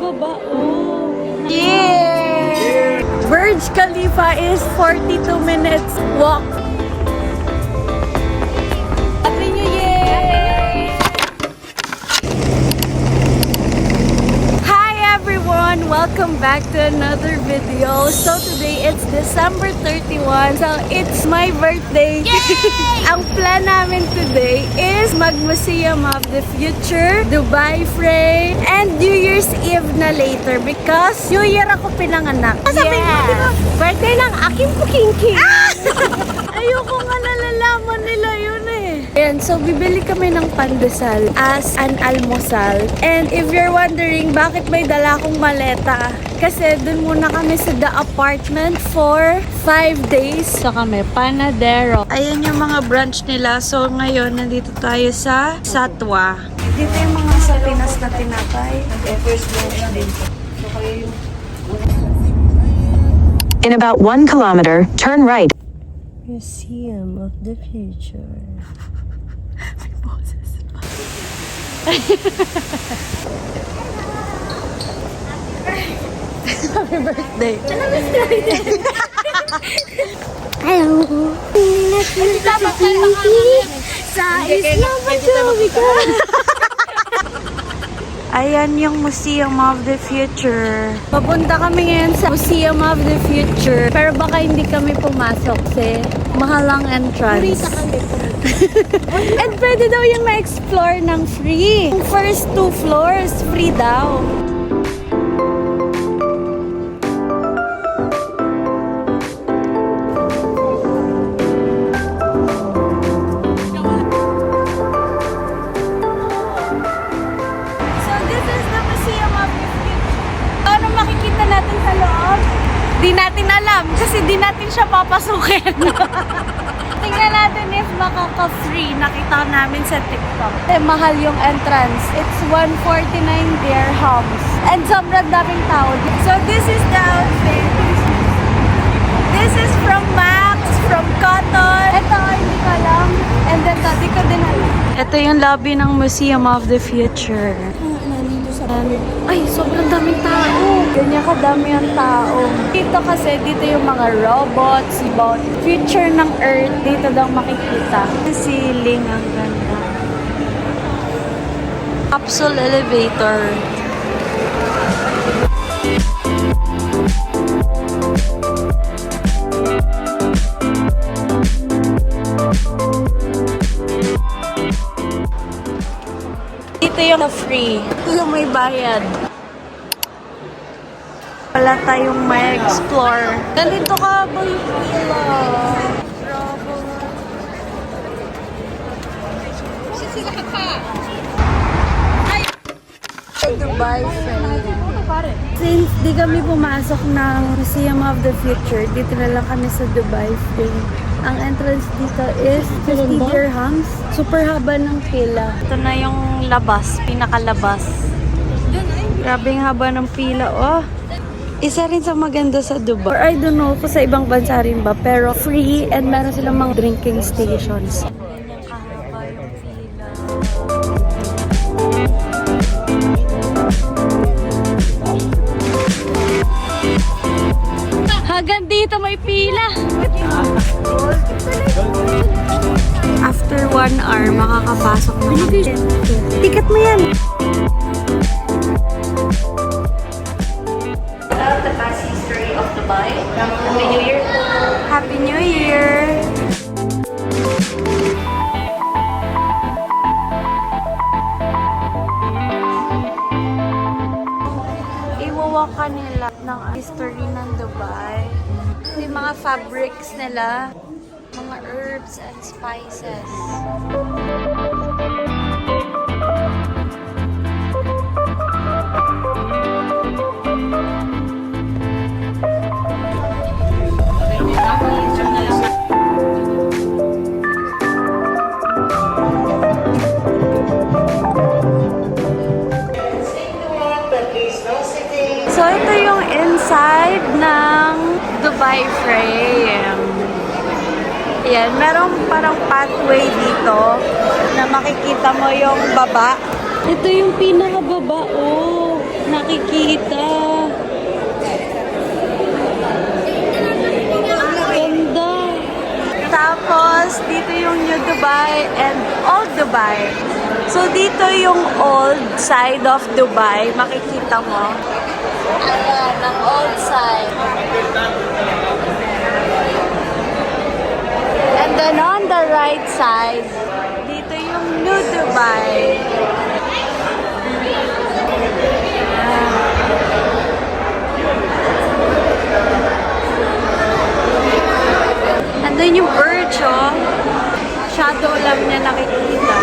baba, oh. Yeah! Burj Khalifa is 42 minutes walk. Happy New Year! Hi everyone! Welcome back to another video. So today it's December 31. So it's my birthday. Ang plan namin today is mag-Museum of the Future, Dubai Frame, and New Year's Eve na later because New Year ako pinanganak. Sabi ko, di ba, birthday ng aking pukingking. Ayoko nga nalalaman nila yun eh. Ayan, so bibili kami ng pandesal as an almusal. And if you're wondering bakit may dala akong maleta, kasi dun muna kami sa the apartment for 5 days. So kami, Panadero. Ayan yung mga branch nila. So ngayon, nandito tayo sa Satwa. Dito yung mga sa Pinas na tinapay. First branch din. So kayo yung... In about 1 kilometer, turn right. Museum of the Future. May boses pa. Happy birthday. Hello. Sa isla Majovica. Ayan yung Museum of the Future. Papunta kami ngayon sa Museum of the Future. Pero baka hindi kami pumasok kasi mahal ang entrance. And pwede daw yung ma-explore ng free. Yung first 2 floors, free daw. Natin sa loob, di natin alam kasi di natin siya papasukin. Tingnan natin if makaka-free. Nakita namin sa TikTok. Mahal yung entrance. It's 149 dirhams. And sobrang daming tao. So this is the outfit. This is from Max, from Cotton. Ito, hindi ko alam. And then, di ko din alam. Ito yung lobby ng Museum of the Future. Ay, sobrang daming tao. Ganyan kadami ang tao. Dito kasi, dito yung mga robots, about future ng Earth. Dito daw makikita. Ceiling, ang ganda. Capsule elevator. Ito yung free. Ito yung may bayad. Wala tayong may explore. Nandito ka ba yung pila? Dubai Frame. Since di kami pumasok ng Museum of the Future, dito na lang kami sa Dubai Frame. Ang entrance dito is 50 dirhams. Super haba ng pila. Ito na yung labas, pinakalabas. Grabe yung haba ng pila, oh. Isa rin sa maganda sa Dubai. Or I don't know kung sa ibang bansa rin ba, pero free and meron silang mga drinking stations. Ganyan kahaba yung pila. Hanggang dito may pila. After 1 hour, makakapasok na kami. Ticket mo yan. The past history of Dubai. Happy New Year. Happy New Year! Iwawak ka nila ng history ng Dubai. Yung mga fabrics nila, mga herbs and spices. So, ito yung inside ng Dubai Frame. Ayan, merong parang pathway dito na makikita mo yung baba. Ito yung pinakababa, oh. nakikita. Ganda. Tapos, dito yung New Dubai and Old Dubai. So, dito yung old side of Dubai. Makikita mo. Ayan, ang old side. And then on the right side, dito yung New Dubai. Andun yung birch, oh. Shadow lang niya nakikita.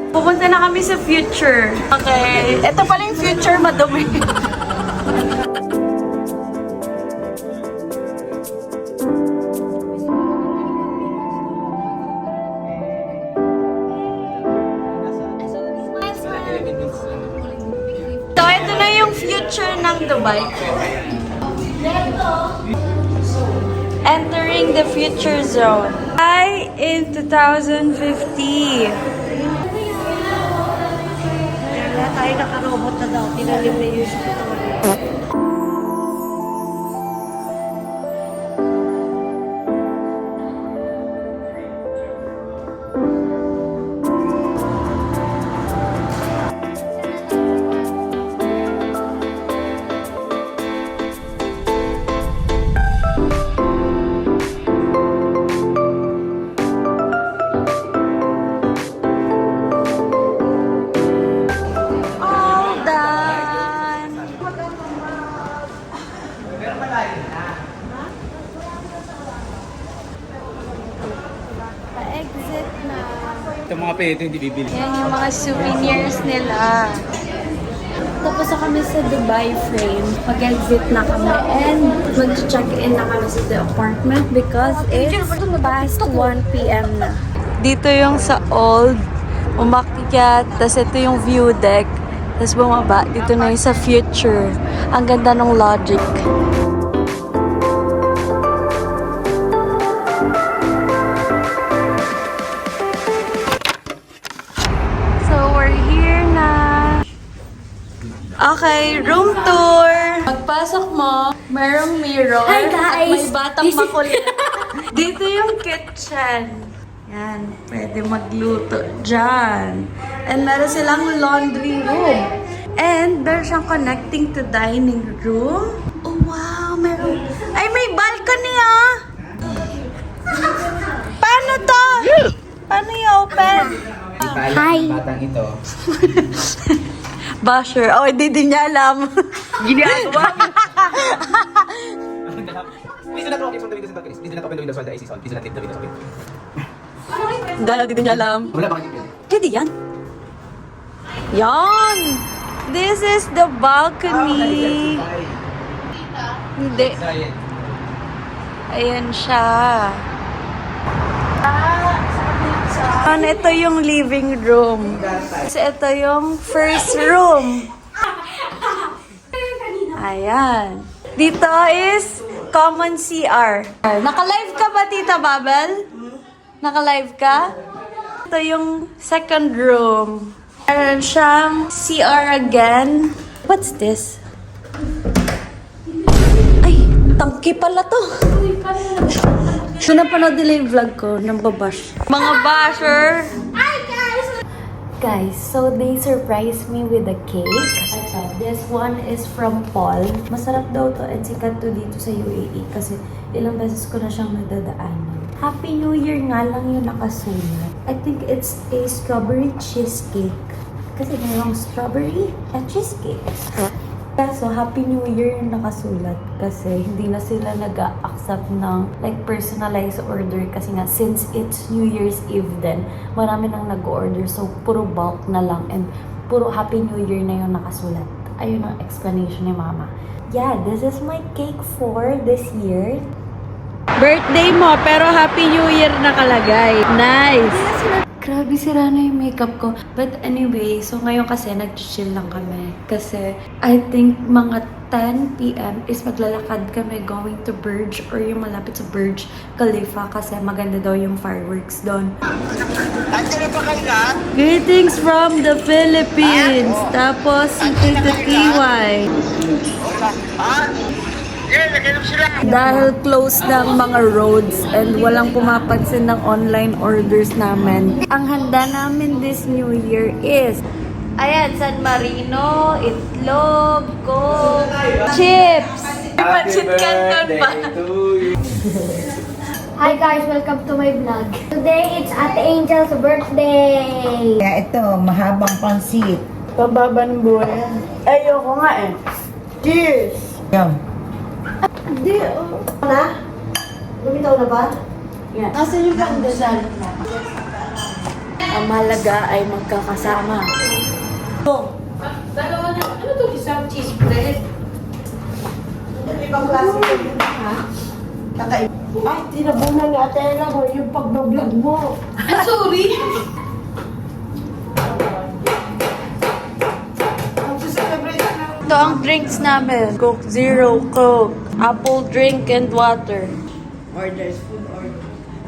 Pupunta na kami sa future. Okay. Ito pala yung future, madumi. So, ito na yung future ng Dubai. Entering the future zone. Dubai in 2050. Kaya tayo nakarobot na daw. Tinalibre yung All done. Pa-exit na. Ito mga peto hindi bibili. Yan yung mga souvenirs nila. Tapos na kami sa Dubai frame. Mag-exit na kami and mag-check-in na kami sa the apartment because it's past 1 p.m. na. Dito yung sa old, umakyat, tapos ito yung view deck. Tapos bumaba, dito na yung sa future. Ang ganda ng logic. So, we're here na. Okay, room tour. Pagpasok mo, merong mirror. Hi, guys. At may batang This is- makulit. Dito yung kitchen. Yan, pwede magluto dyan. And meron silang laundry room. And meron siyang connecting to dining room. Oh, wow, meron. Ay, may balcony ah! Paano to? Paano i-open? Hi. Batang ito. Basher. Oh, hindi din niya alam. Ginagawa mo. Please do not open the windows and balconies. Please do not open the windows while the AC is on. Please do not leave the windows open. Dahil hindi din niya alam. Wala bang pwede? Pwede yan. Yan! This is the balcony. Hindi. Sayang. Ayan siya. And ito yung living room. Kasi ito yung first room. Ayan. Dito is common CR. Naka-live ka ba, Tita Babel? Naka-live ka? Ito yung second room. Meron siyang CR again. What's this? Ay, tangki pala to. So, napanood nila yung vlog ko ng babash. Mga basher! Hi, guys. Guys, so they surprised me with a cake. This one is from Paul. Masarap daw to and sikat to dito sa UAE kasi ilang beses ko na siyang nadadaanan. Happy New Year nga lang yung nakasulat. I think it's a strawberry cheesecake. Kasi mayroong strawberry at cheesecake. So, Happy New Year yung nakasulat kasi hindi na sila nag-accept ng like personalized order kasi nga since it's New Year's Eve then marami nang nag-order so puro bulk na lang and puro Happy New Year na yung nakasulat. Ayun ang explanation ni Mama. Yeah, this is my cake for this year. Birthday mo pero Happy New Year nakalagay. Nice! Grabe, sira na yung makeup ko. But anyway, so ngayon kasi nag-chill lang kami. Kasi I think mga 10 p.m. is maglalakad kami going to Burj or yung malapit sa Burj Khalifa kasi maganda daw yung fireworks doon. Greetings from the Philippines! Tapos, Tito TY. Dahil close ng mga roads and walang pumapansin ng online orders namin. Ang handa namin this New Year is ayan, San Marino, itlog, coke, chips. Pancit Canton pa. Hi guys, welcome to my vlog. Today it's Ate Angel's birthday. Kaya ito, mahabang pansit. Pababan boy. Ayoko nga eh. Cheers! Yan. Hindi, na? Lumitaw na ba? Yeah. Nasaan yung pandesal? Ang mahalaga ay magkakasama. Ibang klase ko yun, ha? Ay, tinabunan ni Ate Ella mo yung pagbablog mo. Ito ang drinks namin. Coke Zero, Coke, apple drink, and water.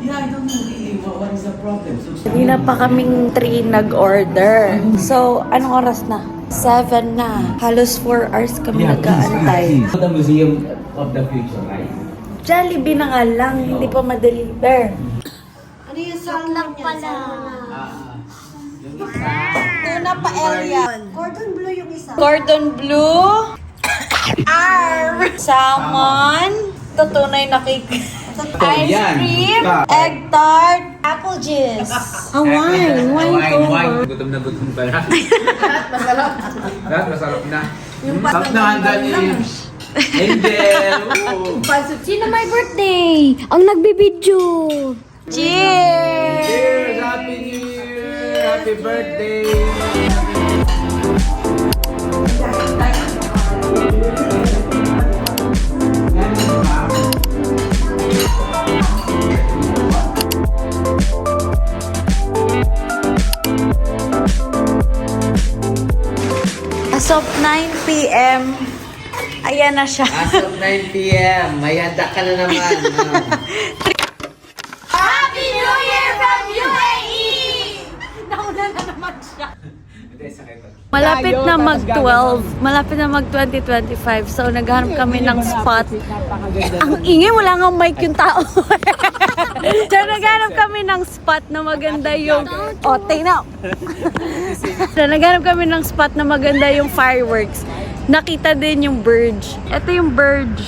Yeah, I don't know really what is the problem. So, Hindi na pa kaming 3 nag-order. So, anong oras na? 7 na. Halos 4 hours kami nag-aantay. the Museum of the Future, right? Jollibee na nga lang, hindi pa ma-deliver. Ano yung song lang pala? Tuna pa Elian. Cordon bleu yung isa. Cordon bleu. Salmon. Tutunay na cake. Ice cream. Egg tart. Apple juice. Wine cover. Gutom na gutom pa na. Lahat masarap na. Sarap na handa ni Angel. Sino may birthday? Ang nagbibidyo. Cheers! Cheers! Happy New Year! Happy birthday! As of 9 p.m., ayan na siya. As of 9 p.m., may handa ka na naman. Happy New Year from UAE! Nauna na naman siya. Malapit na mag-12. Malapit na mag-2025. So, naghanap kami ng spot. Ang ingay, wala nga mic yung tao. So, naghanap kami ng spot na maganda yung... Oh, tingnan. So, naghanap kami ng spot na maganda yung fireworks. Nakita din yung Burj. Ito yung Burj.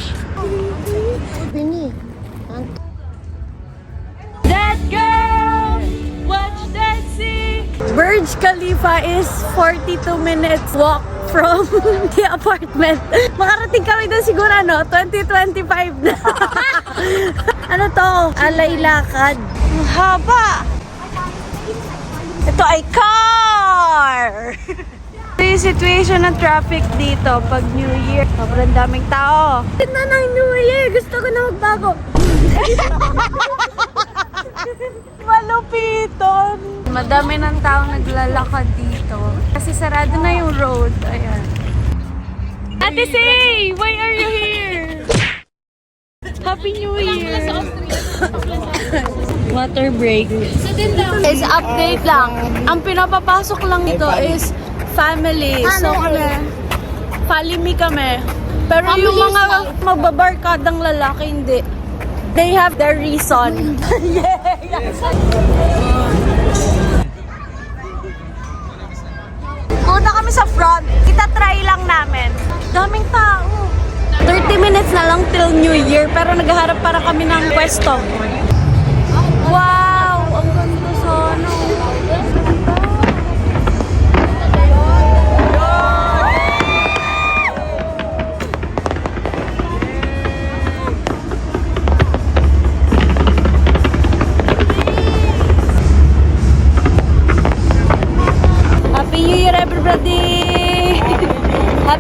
That girl, watch that sea. Burj Khalifa is 42 minutes walk from the apartment. Makarating kami doon siguro 2025 na. Ano to? Alay lakad. Ang haba. Ito ay car. Ito yung situation ng traffic dito pag New Year. Sobrang daming tao. Tignan ng New Year. Gusto ko na magbago. Malupiton. Madami ng taong naglalakad dito. Kasi sarado na yung road. Ayan. Ate Say! Why are you here? Happy New Year! Water break. Is update lang. Ang pinapapasok lang dito is family. So, family kami. Pero yung mga magbabarkadang lalaki, hindi. They have their reason. Punta kami sa front. Itatry lang namin. Daming tao. 30 minutes na lang till New Year, pero naghaharap para kami ng pwesto. Wow! Ang ganda sana.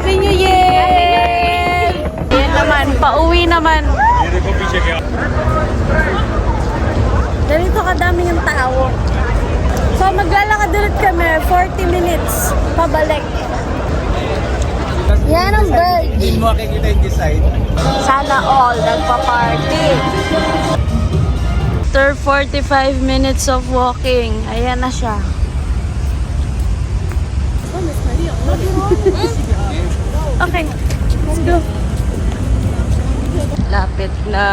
Happy New Year! Ayan naman, pauwi naman. Ganito kadami yung tao. So maglalakad ulit kami, 40 minutes pabalik. Yan ang bird. Hindi mo makikita yung design. Sana all nagpa-party. After 45 minutes of walking, ayan na siya. Okay, let's go. Lapit na.